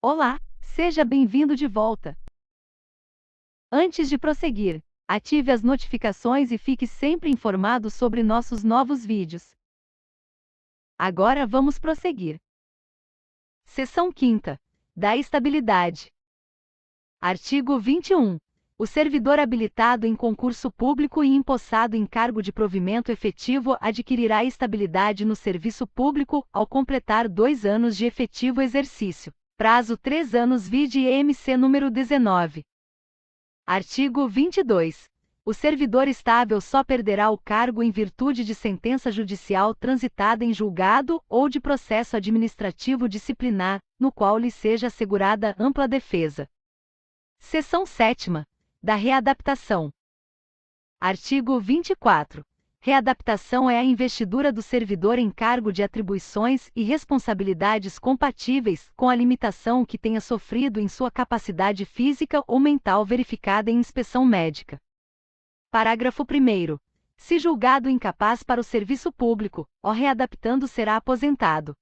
Olá, seja bem-vindo de volta. Antes de prosseguir, ative as notificações e fique sempre informado sobre nossos novos vídeos. Agora vamos prosseguir. Seção 5ª. Da estabilidade. Artigo 21. O servidor habilitado em concurso público e empossado em cargo de provimento efetivo adquirirá estabilidade no serviço público ao completar 2 anos de efetivo exercício. Prazo 3 anos vide EMC número 19. Artigo 22. O servidor estável só perderá o cargo em virtude de sentença judicial transitada em julgado ou de processo administrativo disciplinar, no qual lhe seja assegurada ampla defesa. Seção 7ª. Da readaptação. Artigo 24. Readaptação é a investidura do servidor em cargo de atribuições e responsabilidades compatíveis com a limitação que tenha sofrido em sua capacidade física ou mental verificada em inspeção médica. Parágrafo 1º. Se julgado incapaz para o serviço público, o readaptando será aposentado.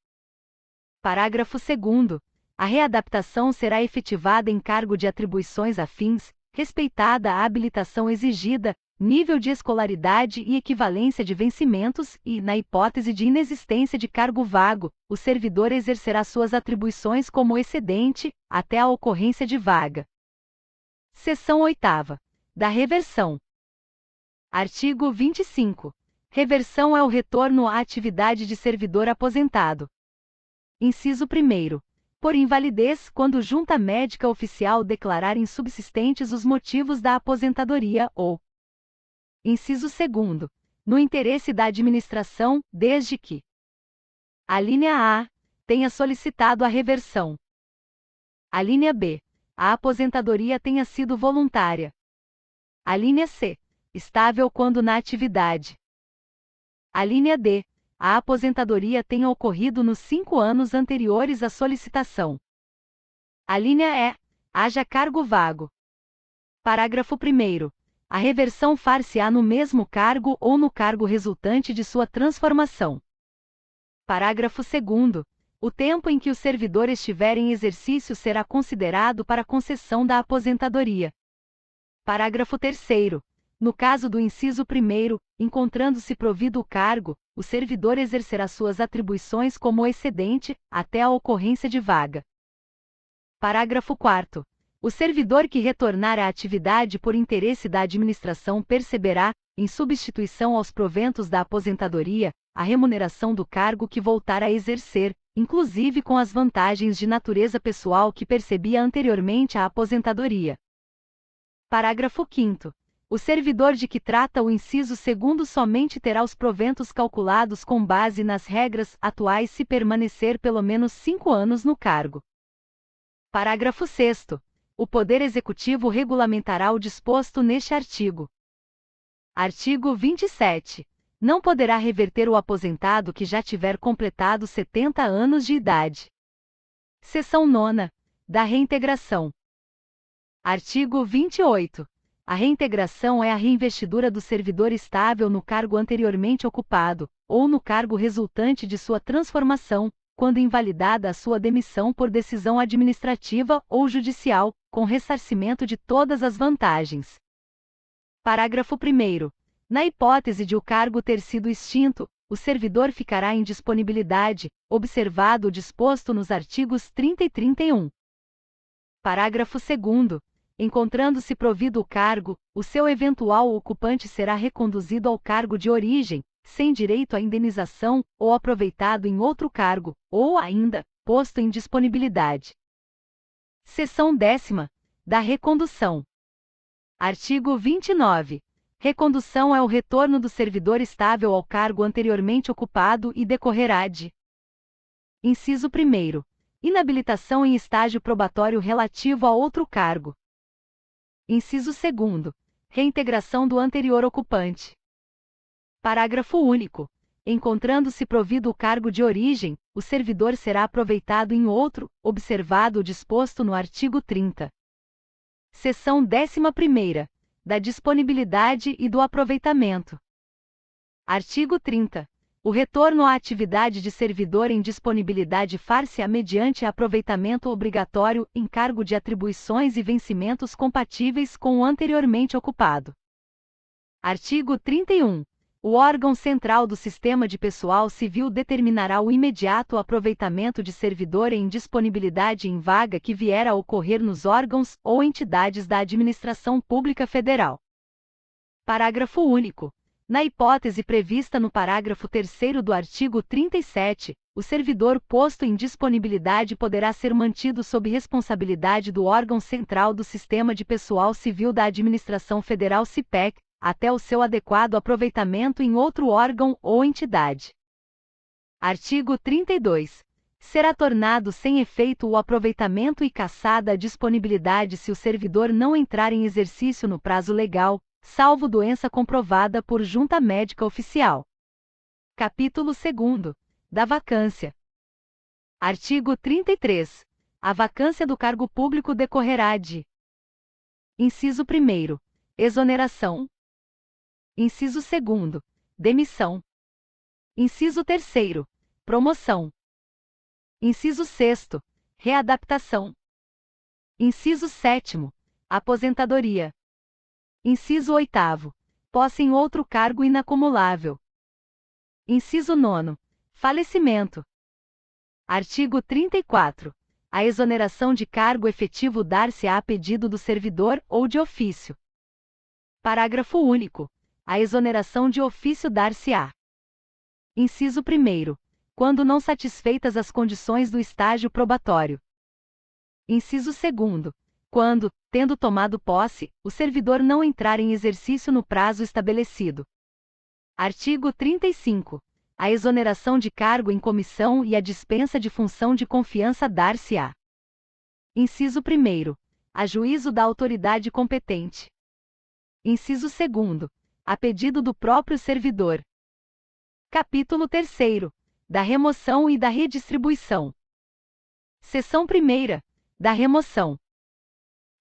Parágrafo 2º. A readaptação será efetivada em cargo de atribuições afins, respeitada a habilitação exigida, nível de escolaridade e equivalência de vencimentos e, na hipótese de inexistência de cargo vago, o servidor exercerá suas atribuições como excedente, até a ocorrência de vaga. Seção 8ª. Da reversão. Artigo 25. Reversão é o retorno à atividade de servidor aposentado. Inciso 1º. Por invalidez, quando junta médica oficial declarar insubsistentes os motivos da aposentadoria ou. Inciso 2º. No interesse da administração, desde que a linha A tenha solicitado a reversão. A linha B. A aposentadoria tenha sido voluntária. A linha C. Estável quando na atividade. A linha D. A aposentadoria tenha ocorrido nos 5 anos anteriores à solicitação. A linha E. Haja cargo vago. Parágrafo 1º. A reversão far-se-á no mesmo cargo ou no cargo resultante de sua transformação. Parágrafo 2º. O tempo em que o servidor estiver em exercício será considerado para concessão da aposentadoria. Parágrafo 3º. No caso do inciso 1º, encontrando-se provido o cargo, o servidor exercerá suas atribuições como excedente, até a ocorrência de vaga. Parágrafo 4º. O servidor que retornar à atividade por interesse da administração perceberá, em substituição aos proventos da aposentadoria, a remuneração do cargo que voltar a exercer, inclusive com as vantagens de natureza pessoal que percebia anteriormente à aposentadoria. Parágrafo 5º. O servidor de que trata o inciso 2º somente terá os proventos calculados com base nas regras atuais se permanecer pelo menos 5 anos no cargo. Parágrafo 6º. O Poder Executivo regulamentará o disposto neste artigo. Artigo 27. Não poderá reverter o aposentado que já tiver completado 70 anos de idade. Seção 9ª. Da reintegração. Artigo 28. A reintegração é a reinvestidura do servidor estável no cargo anteriormente ocupado, ou no cargo resultante de sua transformação, quando invalidada a sua demissão por decisão administrativa ou judicial, com ressarcimento de todas as vantagens. Parágrafo 1º. Na hipótese de o cargo ter sido extinto, o servidor ficará em disponibilidade, observado o disposto nos artigos 30 e 31. Parágrafo 2º. Encontrando-se provido o cargo, o seu eventual ocupante será reconduzido ao cargo de origem, sem direito à indenização, ou aproveitado em outro cargo, ou ainda, posto em disponibilidade. Seção 10ª. Da recondução. Artigo 29. Recondução é o retorno do servidor estável ao cargo anteriormente ocupado e decorrerá de: Inciso 1º. Inabilitação em estágio probatório relativo a outro cargo. Inciso 2º. Reintegração do anterior ocupante. Parágrafo único. Encontrando-se provido o cargo de origem, o servidor será aproveitado em outro, observado o disposto no artigo 30. Seção 11ª. Da disponibilidade e do aproveitamento. Artigo 30. O retorno à atividade de servidor em disponibilidade far-se-á mediante aproveitamento obrigatório em cargo de atribuições e vencimentos compatíveis com o anteriormente ocupado. Artigo 31. O órgão central do Sistema de Pessoal Civil determinará o imediato aproveitamento de servidor em disponibilidade em vaga que vier a ocorrer nos órgãos ou entidades da Administração Pública Federal. Parágrafo único. Na hipótese prevista no parágrafo 3º do artigo 37, o servidor posto em disponibilidade poderá ser mantido sob responsabilidade do órgão central do Sistema de Pessoal Civil da Administração Federal CIPEC, até o seu adequado aproveitamento em outro órgão ou entidade. Artigo 32. Será tornado sem efeito o aproveitamento e cassada a disponibilidade se o servidor não entrar em exercício no prazo legal, salvo doença comprovada por junta médica oficial. Capítulo 2º. Da vacância. Artigo 33. A vacância do cargo público decorrerá de: inciso 1º. Exoneração. Inciso 2º. Demissão. Inciso 3º. Promoção. Inciso 6º. Readaptação. Inciso 7º. Aposentadoria. Inciso 8º. Posse em outro cargo inacumulável. Inciso 9º. Falecimento. Artigo 34. A exoneração de cargo efetivo dar-se-á a pedido do servidor ou de ofício. Parágrafo único. A exoneração de ofício dar-se-á: inciso 1º. Quando não satisfeitas as condições do estágio probatório. Inciso 2º. Quando, tendo tomado posse, o servidor não entrar em exercício no prazo estabelecido. Artigo 35. A exoneração de cargo em comissão e a dispensa de função de confiança dar-se-á: inciso 1º. A juízo da autoridade competente. Inciso 2º. A pedido do próprio servidor. Capítulo 3º. Da remoção e da redistribuição. Seção 1ª. Da remoção.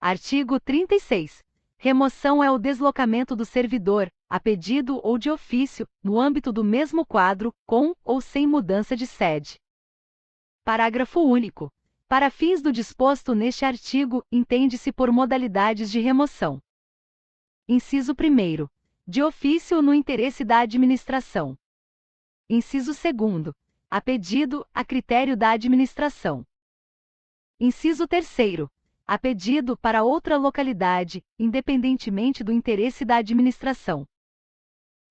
Artigo 36. Remoção é o deslocamento do servidor, a pedido ou de ofício, no âmbito do mesmo quadro, com ou sem mudança de sede. Parágrafo único. Para fins do disposto neste artigo, entende-se por modalidades de remoção: inciso 1º. De ofício no interesse da administração. Inciso 2º. A pedido, a critério da administração. Inciso 3º. A pedido para outra localidade, independentemente do interesse da administração.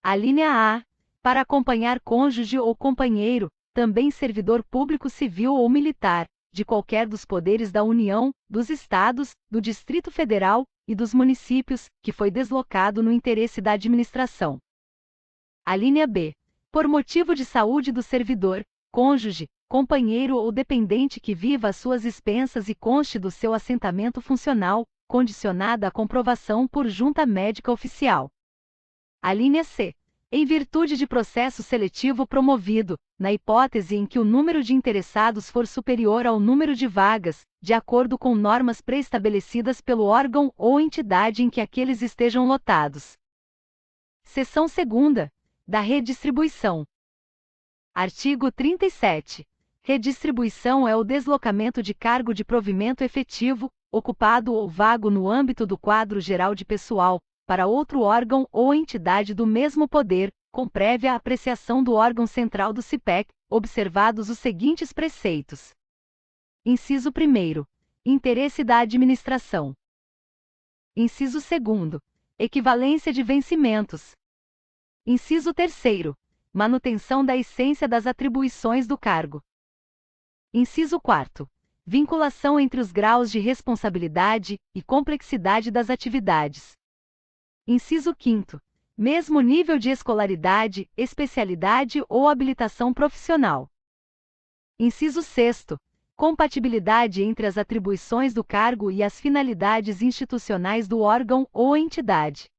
Alínea A. Para acompanhar cônjuge ou companheiro, também servidor público civil ou militar, de qualquer dos poderes da União, dos Estados, do Distrito Federal e dos municípios, que foi deslocado no interesse da administração. Alínea B. Por motivo de saúde do servidor, cônjuge, companheiro ou dependente que viva às suas expensas e conste do seu assentamento funcional, condicionada à comprovação por junta médica oficial. Alínea C. Em virtude de processo seletivo promovido, na hipótese em que o número de interessados for superior ao número de vagas, de acordo com normas pré-estabelecidas pelo órgão ou entidade em que aqueles estejam lotados. Seção 2ª. Da redistribuição. Artigo 37. Redistribuição é o deslocamento de cargo de provimento efetivo, ocupado ou vago no âmbito do quadro geral de pessoal, para outro órgão ou entidade do mesmo poder, com prévia apreciação do órgão central do CIPEC, observados os seguintes preceitos. Inciso 1º. Interesse da administração. Inciso 2º. Equivalência de vencimentos. Inciso 3º. Manutenção da essência das atribuições do cargo. Inciso 4º. Vinculação entre os graus de responsabilidade e complexidade das atividades. Inciso 5º. Mesmo nível de escolaridade, especialidade ou habilitação profissional. Inciso 6º. Compatibilidade entre as atribuições do cargo e as finalidades institucionais do órgão ou entidade.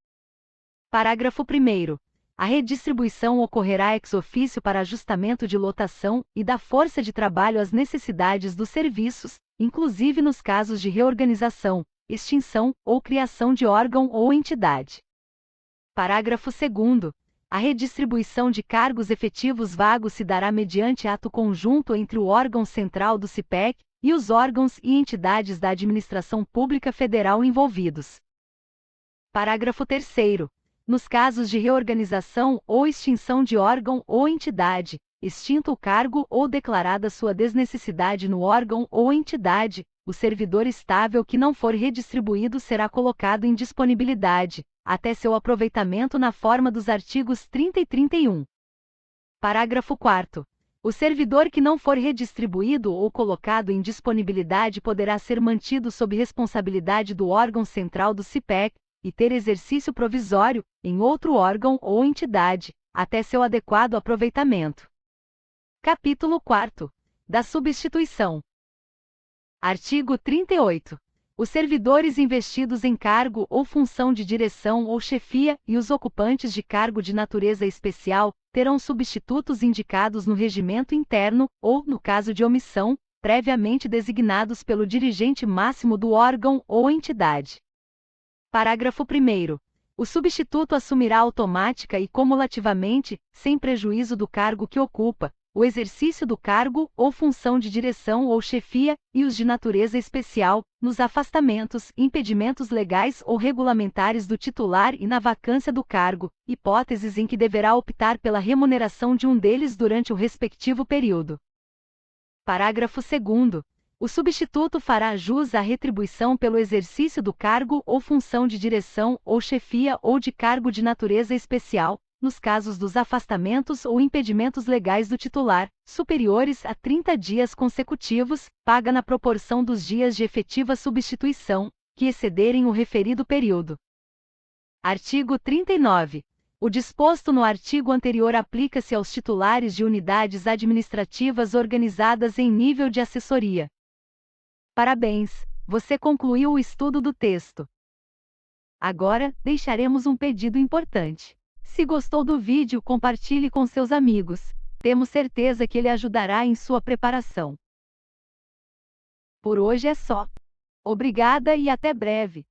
Parágrafo 1º. A redistribuição ocorrerá ex officio para ajustamento de lotação e da força de trabalho às necessidades dos serviços, inclusive nos casos de reorganização, extinção ou criação de órgão ou entidade. Parágrafo 2º. A redistribuição de cargos efetivos vagos se dará mediante ato conjunto entre o órgão central do CIPEC e os órgãos e entidades da administração pública federal envolvidos. Parágrafo 3º. Nos casos de reorganização ou extinção de órgão ou entidade, extinto o cargo ou declarada sua desnecessidade no órgão ou entidade, o servidor estável que não for redistribuído será colocado em disponibilidade, até seu aproveitamento na forma dos artigos 30 e 31. Parágrafo 4º. O servidor que não for redistribuído ou colocado em disponibilidade poderá ser mantido sob responsabilidade do órgão central do CIPEC e ter exercício provisório em outro órgão ou entidade, até seu adequado aproveitamento. Capítulo 4º. Da substituição. Artigo 38. Os servidores investidos em cargo ou função de direção ou chefia e os ocupantes de cargo de natureza especial terão substitutos indicados no regimento interno ou, no caso de omissão, previamente designados pelo dirigente máximo do órgão ou entidade. Parágrafo 1º. O substituto assumirá automática e cumulativamente, sem prejuízo do cargo que ocupa, o exercício do cargo ou função de direção ou chefia e os de natureza especial, nos afastamentos, impedimentos legais ou regulamentares do titular e na vacância do cargo, hipóteses em que deverá optar pela remuneração de um deles durante o respectivo período. Parágrafo 2º. O substituto fará jus à retribuição pelo exercício do cargo ou função de direção ou chefia ou de cargo de natureza especial, nos casos dos afastamentos ou impedimentos legais do titular, superiores a 30 dias consecutivos, paga na proporção dos dias de efetiva substituição, que excederem o referido período. Artigo 39. O disposto no artigo anterior aplica-se aos titulares de unidades administrativas organizadas em nível de assessoria. Parabéns, você concluiu o estudo do texto. Agora, deixaremos um pedido importante. Se gostou do vídeo, compartilhe com seus amigos. Temos certeza que ele ajudará em sua preparação. Por hoje é só. Obrigada e até breve.